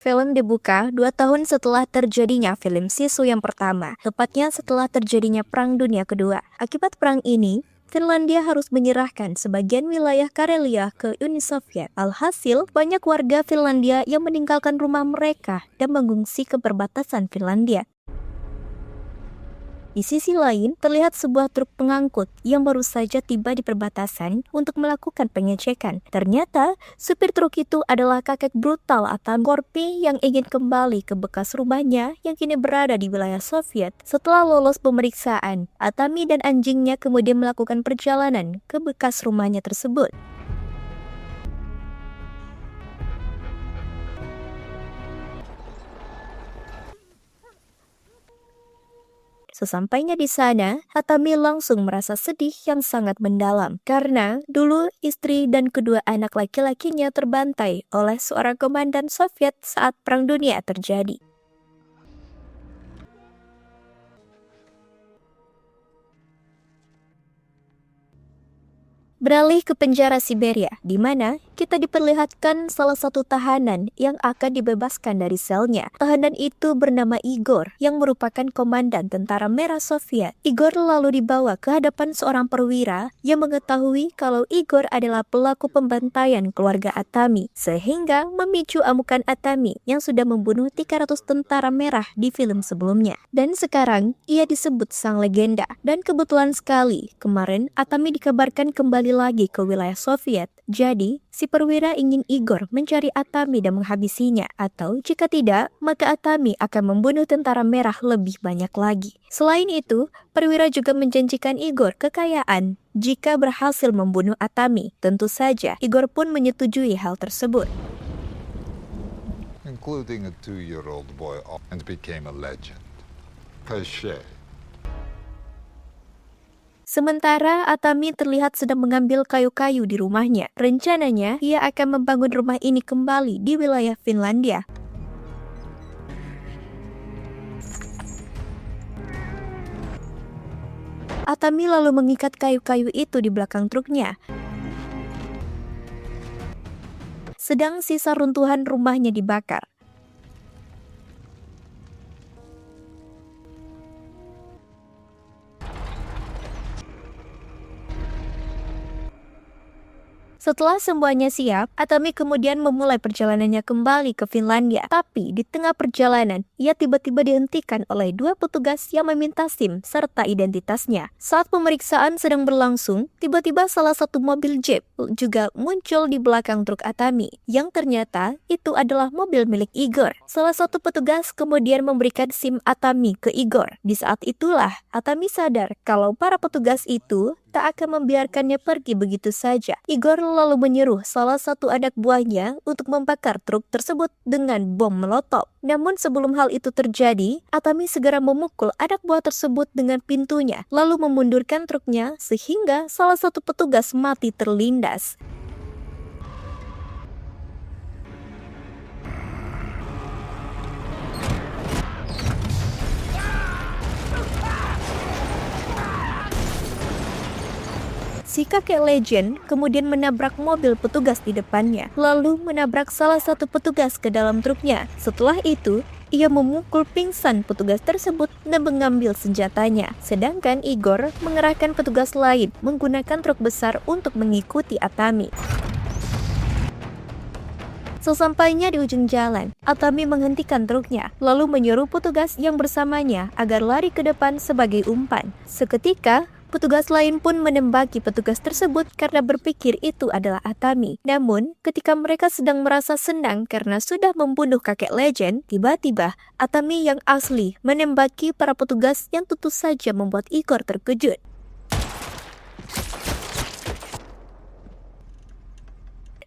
Film dibuka 2 tahun setelah terjadinya film Sisu yang pertama, tepatnya setelah terjadinya Perang Dunia Kedua. Akibat perang ini, Finlandia harus menyerahkan sebagian wilayah Karelia ke Uni Soviet. Alhasil, banyak warga Finlandia yang meninggalkan rumah mereka dan mengungsi ke perbatasan Finlandia. Di sisi lain, terlihat sebuah truk pengangkut yang baru saja tiba di perbatasan untuk melakukan pengecekan. Ternyata, supir truk itu adalah kakek brutal atau Gorpi yang ingin kembali ke bekas rumahnya yang kini berada di wilayah Soviet. Setelah lolos pemeriksaan, Atami dan anjingnya kemudian melakukan perjalanan ke bekas rumahnya tersebut. Sesampainya di sana, Atami langsung merasa sedih yang sangat mendalam karena dulu istri dan kedua anak laki-lakinya terbantai oleh seorang komandan Soviet saat Perang Dunia terjadi. Beralih ke penjara Siberia, di mana kita diperlihatkan salah satu tahanan yang akan dibebaskan dari selnya. Tahanan itu bernama Igor, yang merupakan komandan tentara merah Soviet. Igor lalu dibawa ke hadapan seorang perwira yang mengetahui kalau Igor adalah pelaku pembantaian keluarga Atami, sehingga memicu amukan Atami yang sudah membunuh 300 tentara merah di film sebelumnya. Dan sekarang, ia disebut sang legenda. Dan kebetulan sekali, kemarin Atami dikabarkan kembali lagi ke wilayah Soviet. Jadi, si perwira ingin Igor mencari Atami dan menghabisinya, atau jika tidak, maka Atami akan membunuh tentara merah lebih banyak lagi. Selain itu, perwira juga menjanjikan Igor kekayaan jika berhasil membunuh Atami. Tentu saja, Igor pun menyetujui hal tersebut. Including a 2-year-old boy, and became a legend. Cliche. Sementara Atami terlihat sedang mengambil kayu-kayu di rumahnya. Rencananya, ia akan membangun rumah ini kembali di wilayah Finlandia. Atami lalu mengikat kayu-kayu itu di belakang truknya. Sedang sisa runtuhan rumahnya dibakar. Setelah semuanya siap, Atami kemudian memulai perjalanannya kembali ke Finlandia. Tapi di tengah perjalanan, ia tiba-tiba dihentikan oleh 2 petugas yang meminta SIM serta identitasnya. Saat pemeriksaan sedang berlangsung, tiba-tiba salah satu mobil Jeep juga muncul di belakang truk Atami, yang ternyata itu adalah mobil milik Igor. Salah satu petugas kemudian memberikan SIM Atami ke Igor. Di saat itulah, Atami sadar kalau para petugas itu tak akan membiarkannya pergi begitu saja. Igor lalu menyuruh salah satu anak buahnya untuk membakar truk tersebut dengan bom molotov. Namun sebelum hal itu terjadi, Atami segera memukul anak buah tersebut dengan pintunya, lalu memundurkan truknya sehingga salah satu petugas mati terlindas. Si kakek legend kemudian menabrak mobil petugas di depannya, lalu menabrak salah satu petugas ke dalam truknya. Setelah itu, ia memukul pingsan petugas tersebut dan mengambil senjatanya. Sedangkan Igor mengerahkan petugas lain menggunakan truk besar untuk mengikuti Atami. Sesampainya di ujung jalan, Atami menghentikan truknya, lalu menyuruh petugas yang bersamanya agar lari ke depan sebagai umpan. Seketika, petugas lain pun menembaki petugas tersebut karena berpikir itu adalah Atami. Namun, ketika mereka sedang merasa senang karena sudah membunuh kakek legend, tiba-tiba Atami yang asli menembaki para petugas yang tentu saja membuat Igor terkejut.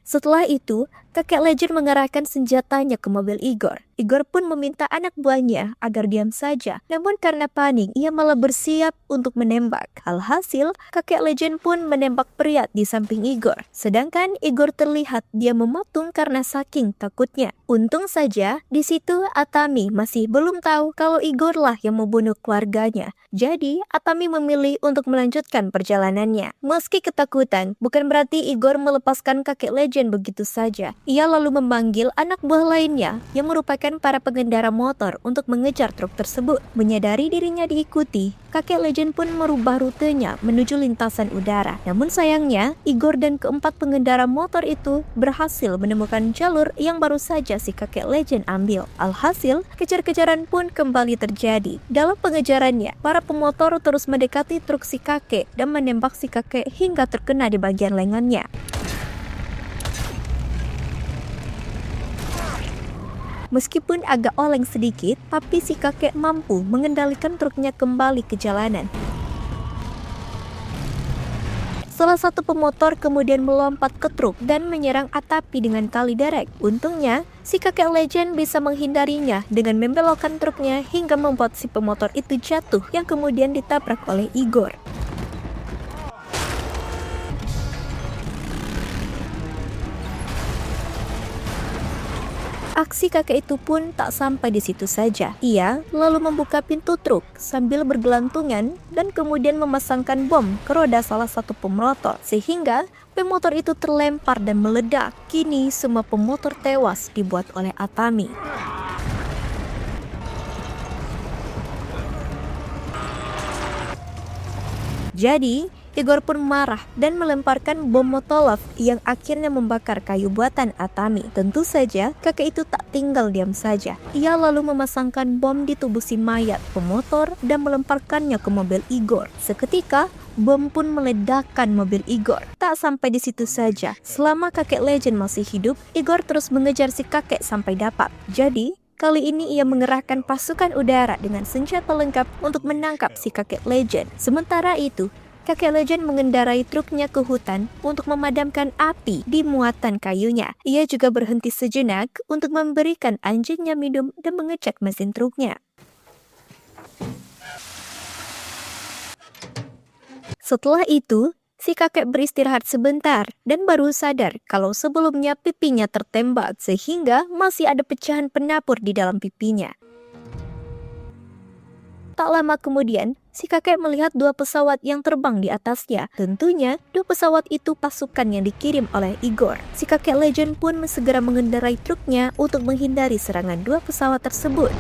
Setelah itu, kakek legend mengarahkan senjatanya ke mobil Igor. Igor pun meminta anak buahnya agar diam saja. Namun karena panik, ia malah bersiap untuk menembak. Alhasil, kakek legend pun menembak pria di samping Igor. Sedangkan Igor terlihat dia mematung karena saking takutnya. Untung saja, di situ Atami masih belum tahu kalau Igor lah yang membunuh keluarganya. Jadi, Atami memilih untuk melanjutkan perjalanannya. Meski ketakutan, bukan berarti Igor melepaskan kakek legend begitu saja. Ia lalu memanggil anak buah lainnya yang merupakan para pengendara motor untuk mengejar truk tersebut. Menyadari dirinya diikuti, kakek legend pun merubah rutenya menuju lintasan udara. Namun sayangnya, Igor dan keempat pengendara motor itu berhasil menemukan jalur yang baru saja si kakek legend ambil. Alhasil, kejar-kejaran pun kembali terjadi. Dalam pengejarannya, para pemotor terus mendekati truk si kakek dan menembak si kakek hingga terkena di bagian lengannya. Meskipun agak oleng sedikit, tapi si kakek mampu mengendalikan truknya kembali ke jalanan. Salah satu pemotor kemudian melompat ke truk dan menyerang Atapi dengan tali derek. Untungnya, si kakek legend bisa menghindarinya dengan membelokkan truknya hingga membuat si pemotor itu jatuh yang kemudian ditabrak oleh Igor. Aksi kakek itu pun tak sampai di situ saja. Ia lalu membuka pintu truk sambil bergelantungan dan kemudian memasangkan bom ke roda salah satu pemotor, sehingga pemotor itu terlempar dan meledak. Kini semua pemotor tewas dibuat oleh Atami. Jadi, Igor pun marah dan melemparkan bom Molotov yang akhirnya membakar kayu buatan Atami. Tentu saja, kakek itu tak tinggal diam saja. Ia lalu memasangkan bom di tubuh si mayat pemotor dan melemparkannya ke mobil Igor. Seketika, bom pun meledakkan mobil Igor. Tak sampai di situ saja. Selama kakek legend masih hidup, Igor terus mengejar si kakek sampai dapat. Jadi, kali ini ia mengerahkan pasukan udara dengan senjata lengkap untuk menangkap si kakek legend. Sementara itu, kakek legend mengendarai truknya ke hutan untuk memadamkan api di muatan kayunya. Ia juga berhenti sejenak untuk memberikan anjingnya minum dan mengecek mesin truknya. Setelah itu, si kakek beristirahat sebentar dan baru sadar kalau sebelumnya pipinya tertembak sehingga masih ada pecahan pendapur di dalam pipinya. Tak lama kemudian, si kakek melihat dua pesawat yang terbang di atasnya. Tentunya, dua pesawat itu pasukan yang dikirim oleh Igor. Si kakek legend pun segera mengendarai truknya untuk menghindari serangan dua pesawat tersebut.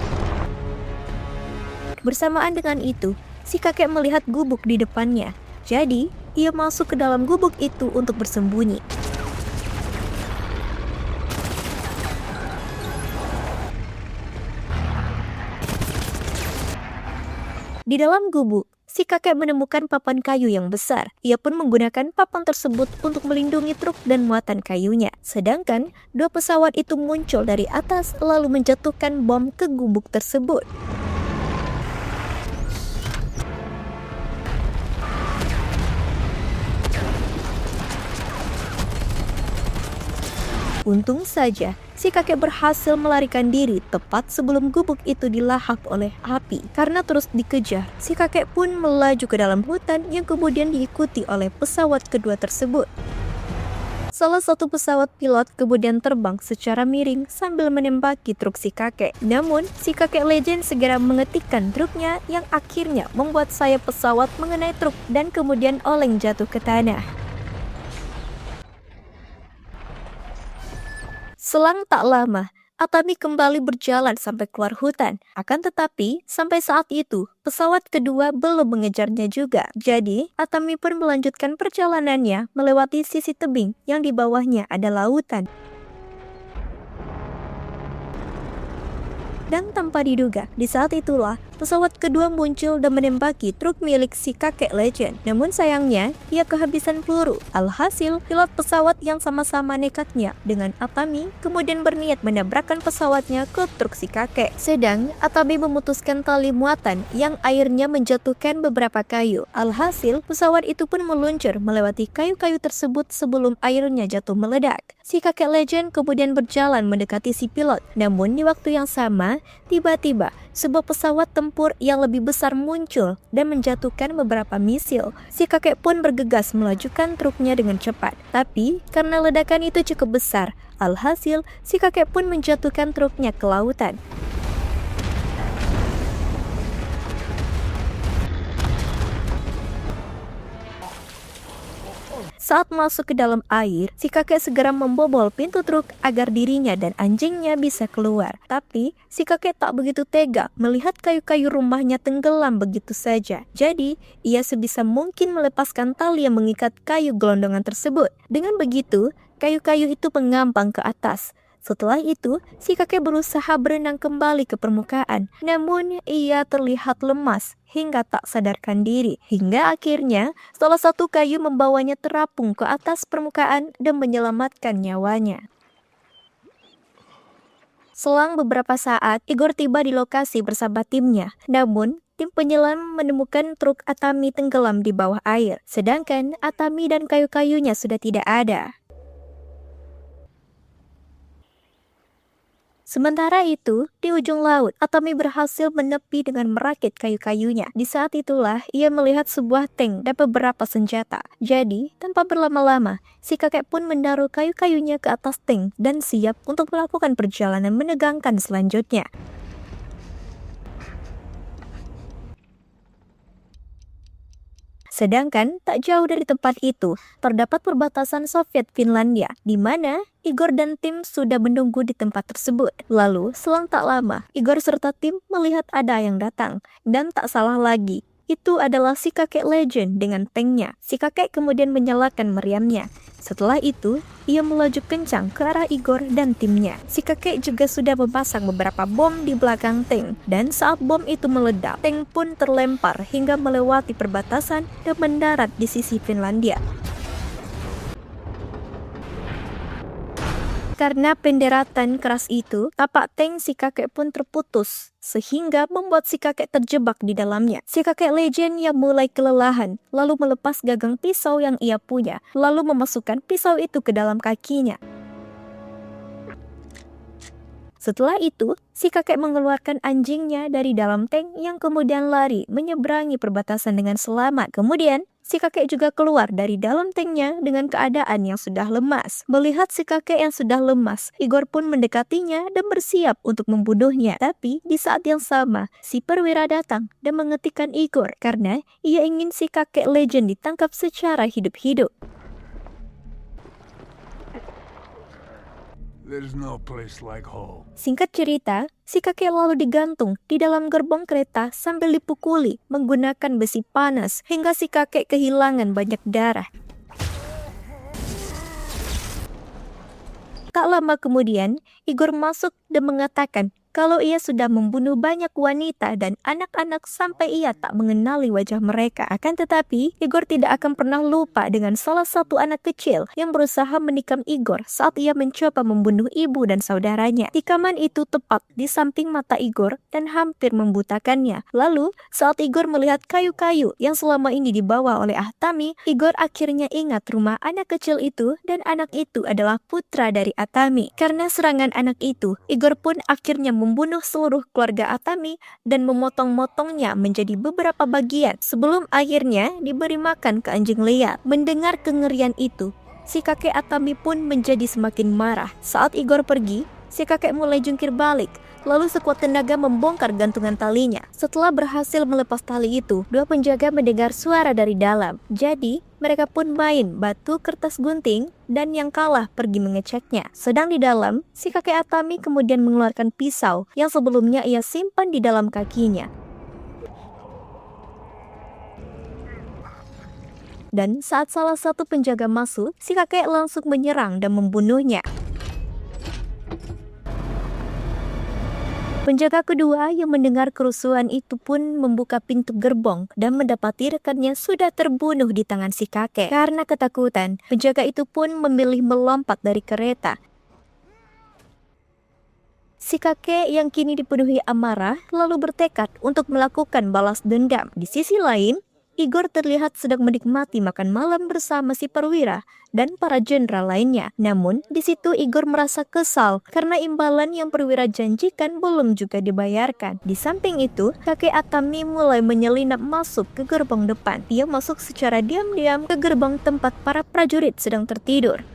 Bersamaan dengan itu, si kakek melihat gubuk di depannya. Jadi, ia masuk ke dalam gubuk itu untuk bersembunyi. Di dalam gubuk, si kakek menemukan papan kayu yang besar. Ia pun menggunakan papan tersebut untuk melindungi truk dan muatan kayunya. Sedangkan, dua pesawat itu muncul dari atas lalu menjatuhkan bom ke gubuk tersebut. Untung saja, si kakek berhasil melarikan diri tepat sebelum gubuk itu dilahap oleh api. Karena terus dikejar, si kakek pun melaju ke dalam hutan yang kemudian diikuti oleh pesawat kedua tersebut. Salah satu pesawat pilot kemudian terbang secara miring sambil menembaki truk si kakek. Namun, si kakek legend segera mengetikkan truknya yang akhirnya membuat sayap pesawat mengenai truk dan kemudian oleng jatuh ke tanah. Selang tak lama, Atami kembali berjalan sampai keluar hutan. Akan tetapi, sampai saat itu, pesawat kedua belum mengejarnya juga. Jadi, Atami pun melanjutkan perjalanannya melewati sisi tebing yang di bawahnya ada lautan. Dan tanpa diduga, di saat itulah pesawat kedua muncul dan menembaki truk milik si kakek legend. Namun sayangnya, ia kehabisan peluru. Alhasil, pilot pesawat yang sama-sama nekatnya dengan Atami kemudian berniat menabrakkan pesawatnya ke truk si kakek. Sedang, Atami memutuskan tali muatan yang airnya menjatuhkan beberapa kayu. Alhasil, pesawat itu pun meluncur melewati kayu-kayu tersebut sebelum airnya jatuh meledak. Si kakek legend kemudian berjalan mendekati si pilot. Namun di waktu yang sama, tiba-tiba sebuah pesawat tempur yang lebih besar muncul dan menjatuhkan beberapa misil. Si kakek pun bergegas melajukan truknya dengan cepat. Tapi karena ledakan itu cukup besar, alhasil si kakek pun menjatuhkan truknya ke lautan. Saat masuk ke dalam air, si kakek segera membobol pintu truk agar dirinya dan anjingnya bisa keluar. Tapi, si kakek tak begitu tega melihat kayu-kayu rumahnya tenggelam begitu saja. Jadi, ia sebisa mungkin melepaskan tali yang mengikat kayu gelondongan tersebut. Dengan begitu, kayu-kayu itu mengambang ke atas. Setelah itu, si kakek berusaha berenang kembali ke permukaan. Namun, ia terlihat lemas hingga tak sadarkan diri. Hingga akhirnya, salah satu kayu membawanya terapung ke atas permukaan dan menyelamatkan nyawanya. Selang beberapa saat, Igor tiba di lokasi bersama timnya. Namun, tim penyelam menemukan truk Atami tenggelam di bawah air. Sedangkan Atami dan kayu-kayunya sudah tidak ada. Sementara itu, di ujung laut, Atami berhasil menepi dengan merakit kayu-kayunya. Di saat itulah, ia melihat sebuah tank dan beberapa senjata. Jadi, tanpa berlama-lama, si kakek pun menaruh kayu-kayunya ke atas tank dan siap untuk melakukan perjalanan menegangkan selanjutnya. Sedangkan tak jauh dari tempat itu, terdapat perbatasan Soviet-Finlandia, di mana Igor dan tim sudah menunggu di tempat tersebut. Lalu, selang tak lama, Igor serta tim melihat ada yang datang. Dan tak salah lagi, itu adalah si kakek legend dengan tanknya. Si kakek kemudian menyalakan meriamnya. Setelah itu, ia melaju kencang ke arah Igor dan timnya. Si kakek juga sudah memasang beberapa bom di belakang tank. Dan saat bom itu meledak, tank pun terlempar hingga melewati perbatasan dan mendarat di sisi Finlandia. Karena penderatan keras itu, tapak tank si kakek pun terputus, sehingga membuat si kakek terjebak di dalamnya. Si kakek legend yang mulai kelelahan, lalu melepas gagang pisau yang ia punya, lalu memasukkan pisau itu ke dalam kakinya. Setelah itu, si kakek mengeluarkan anjingnya dari dalam tank yang kemudian lari menyeberangi perbatasan dengan selamat. Kemudian, si kakek juga keluar dari dalam tanknya dengan keadaan yang sudah lemas. Melihat si kakek yang sudah lemas, Igor pun mendekatinya dan bersiap untuk membunuhnya. Tapi, di saat yang sama, si perwira datang dan menghentikan Igor karena ia ingin si kakek legend ditangkap secara hidup-hidup. There's no place like home. Singkat cerita, si kakek lalu digantung di dalam gerbong kereta sambil dipukuli menggunakan besi panas hingga si kakek kehilangan banyak darah. Tak lama kemudian, Igor masuk dan mengatakan kalau ia sudah membunuh banyak wanita dan anak-anak sampai ia tak mengenali wajah mereka. Akan tetapi, Igor tidak akan pernah lupa dengan salah satu anak kecil yang berusaha menikam Igor saat ia mencoba membunuh ibu dan saudaranya. Tikaman itu tepat di samping mata Igor dan hampir membutakannya. Lalu, saat Igor melihat kayu-kayu yang selama ini dibawa oleh Atami, Igor akhirnya ingat rumah anak kecil itu dan anak itu adalah putra dari Atami. Karena serangan anak itu, Igor pun akhirnya membunuh seluruh keluarga Atami dan memotong-motongnya menjadi beberapa bagian sebelum akhirnya diberi makan ke anjing liar. Mendengar kengerian itu, si kakek Atami pun menjadi semakin marah. Saat Igor pergi, si kakek mulai jungkir balik, lalu sekuat tenaga membongkar gantungan talinya. Setelah berhasil melepas tali itu, dua penjaga mendengar suara dari dalam. Jadi, mereka pun main batu kertas gunting dan yang kalah pergi mengeceknya. Sedang di dalam, si kakek Atami kemudian mengeluarkan pisau yang sebelumnya ia simpan di dalam kakinya. Dan saat salah satu penjaga masuk, si kakek langsung menyerang dan membunuhnya. Penjaga kedua yang mendengar kerusuhan itu pun membuka pintu gerbong dan mendapati rekannya sudah terbunuh di tangan si kakek. Karena ketakutan, penjaga itu pun memilih melompat dari kereta. Si kakek yang kini dipenuhi amarah lalu bertekad untuk melakukan balas dendam. Di sisi lain, Igor terlihat sedang menikmati makan malam bersama si perwira dan para jenderal lainnya. Namun, di situ Igor merasa kesal karena imbalan yang perwira janjikan belum juga dibayarkan. Di samping itu, kakek Atami mulai menyelinap masuk ke gerbong depan. Dia masuk secara diam-diam ke gerbong tempat para prajurit sedang tertidur.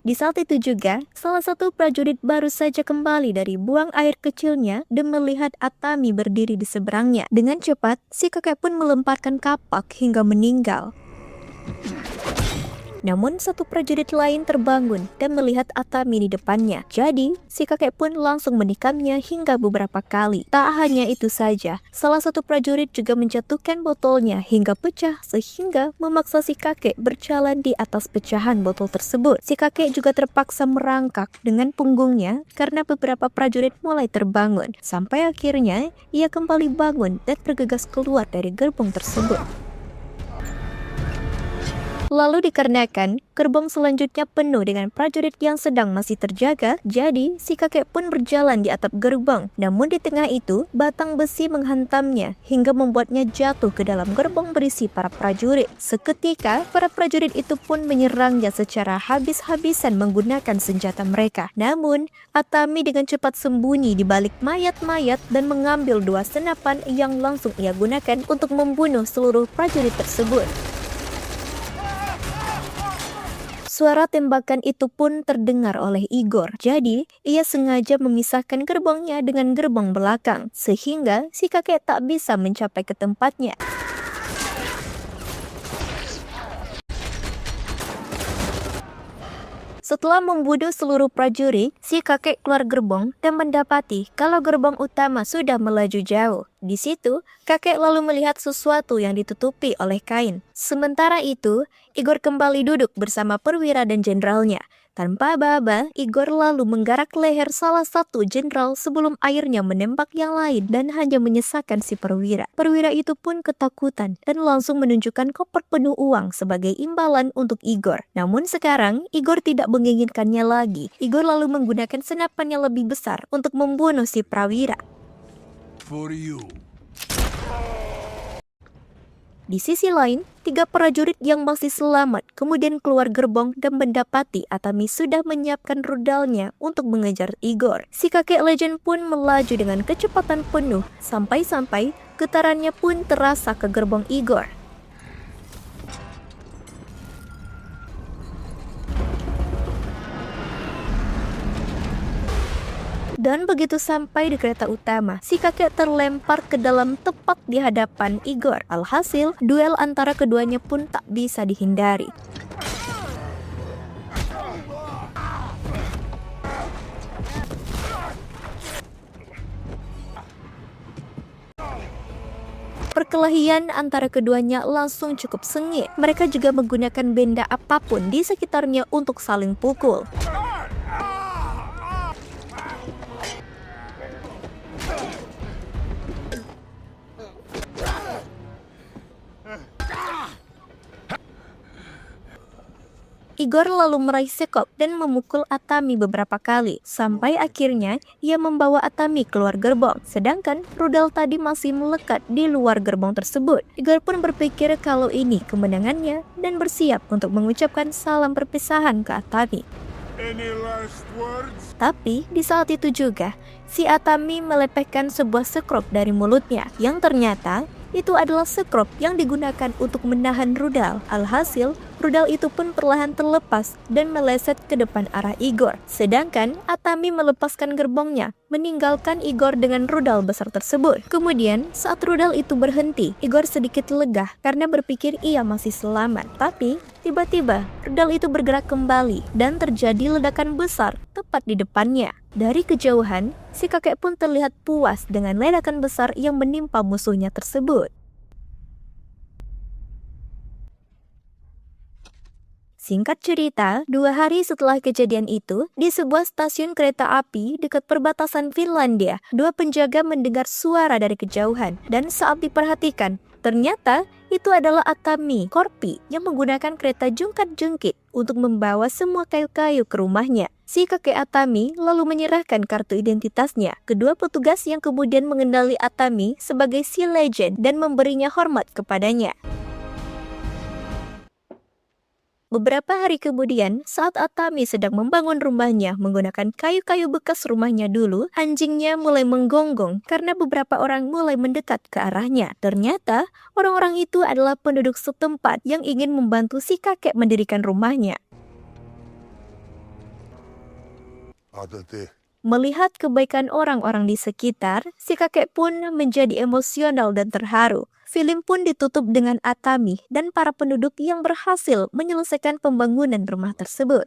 Di saat itu juga, salah satu prajurit baru saja kembali dari buang air kecilnya dan melihat Atami berdiri di seberangnya. Dengan cepat, si kakek pun melemparkan kapak hingga meninggal. Namun satu prajurit lain terbangun dan melihat Atami di depannya. Jadi, si kakek pun langsung menikamnya hingga beberapa kali. Tak hanya itu saja, salah satu prajurit juga menjatuhkan botolnya hingga pecah sehingga memaksa si kakek berjalan di atas pecahan botol tersebut. Si kakek juga terpaksa merangkak dengan punggungnya karena beberapa prajurit mulai terbangun. Sampai akhirnya ia kembali bangun dan bergegas keluar dari gerbong tersebut. Lalu dikarenakan gerbong selanjutnya penuh dengan prajurit yang sedang masih terjaga, jadi si kakek pun berjalan di atap gerbong. Namun di tengah itu, batang besi menghantamnya hingga membuatnya jatuh ke dalam gerbong berisi para prajurit. Seketika, para prajurit itu pun menyerangnya secara habis-habisan menggunakan senjata mereka. Namun, Atami dengan cepat sembunyi di balik mayat-mayat dan mengambil 2 senapan yang langsung ia gunakan untuk membunuh seluruh prajurit tersebut. Suara tembakan itu pun terdengar oleh Igor. Jadi, ia sengaja memisahkan gerbongnya dengan gerbong belakang, sehingga si kakek tak bisa mencapai ke tempatnya. Setelah membunuh seluruh prajurit, si kakek keluar gerbong dan mendapati kalau gerbong utama sudah melaju jauh. Di situ, kakek lalu melihat sesuatu yang ditutupi oleh kain. Sementara itu, Igor kembali duduk bersama perwira dan jenderalnya. Tanpa aba-aba, Igor lalu menggarak leher salah satu jenderal sebelum airnya menembak yang lain dan hanya menyesakan si perwira. Perwira itu pun ketakutan dan langsung menunjukkan koper penuh uang sebagai imbalan untuk Igor. Namun sekarang, Igor tidak menginginkannya lagi. Igor lalu menggunakan senapan yang lebih besar untuk membunuh si perwira. For you. Di sisi lain, 3 prajurit yang masih selamat kemudian keluar gerbong dan mendapati Atami sudah menyiapkan rudalnya untuk mengejar Igor. Si kakek legend pun melaju dengan kecepatan penuh, sampai-sampai getarannya pun terasa ke gerbong Igor. Dan begitu sampai di kereta utama, si kakek terlempar ke dalam tepat di hadapan Igor. Alhasil, duel antara keduanya pun tak bisa dihindari. Perkelahian antara keduanya langsung cukup sengit. Mereka juga menggunakan benda apapun di sekitarnya untuk saling pukul. Igor lalu meraih sekop dan memukul Atami beberapa kali, sampai akhirnya ia membawa Atami keluar gerbong, sedangkan rudal tadi masih melekat di luar gerbong tersebut. Igor pun berpikir kalau ini kemenangannya dan bersiap untuk mengucapkan salam perpisahan ke Atami. Any last words? Tapi di saat itu juga, si Atami melepehkan sebuah sekrop dari mulutnya, yang ternyata itu adalah sekrop yang digunakan untuk menahan rudal. Alhasil, rudal itu pun perlahan terlepas dan meleset ke depan arah Igor. Sedangkan Atami melepaskan gerbongnya, meninggalkan Igor dengan rudal besar tersebut. Kemudian, saat rudal itu berhenti, Igor sedikit lega karena berpikir ia masih selamat. Tapi, tiba-tiba rudal itu bergerak kembali dan terjadi ledakan besar tepat di depannya. Dari kejauhan, si kakek pun terlihat puas dengan ledakan besar yang menimpa musuhnya tersebut. Singkat cerita, 2 hari setelah kejadian itu, di sebuah stasiun kereta api dekat perbatasan Finlandia, 2 penjaga mendengar suara dari kejauhan. Dan saat diperhatikan, ternyata itu adalah Atami Korpi yang menggunakan kereta jungkat-jungkit untuk membawa semua kayu-kayu ke rumahnya. Si kakek Atami lalu menyerahkan kartu identitasnya. Kedua petugas yang kemudian mengenali Atami sebagai si legend dan memberinya hormat kepadanya. Beberapa hari kemudian, saat Atami sedang membangun rumahnya menggunakan kayu-kayu bekas rumahnya dulu, anjingnya mulai menggonggong karena beberapa orang mulai mendekat ke arahnya. Ternyata, orang-orang itu adalah penduduk setempat yang ingin membantu si kakek mendirikan rumahnya. Adate. Melihat kebaikan orang-orang di sekitar, si kakek pun menjadi emosional dan terharu. Film pun ditutup dengan Atami dan para penduduk yang berhasil menyelesaikan pembangunan rumah tersebut.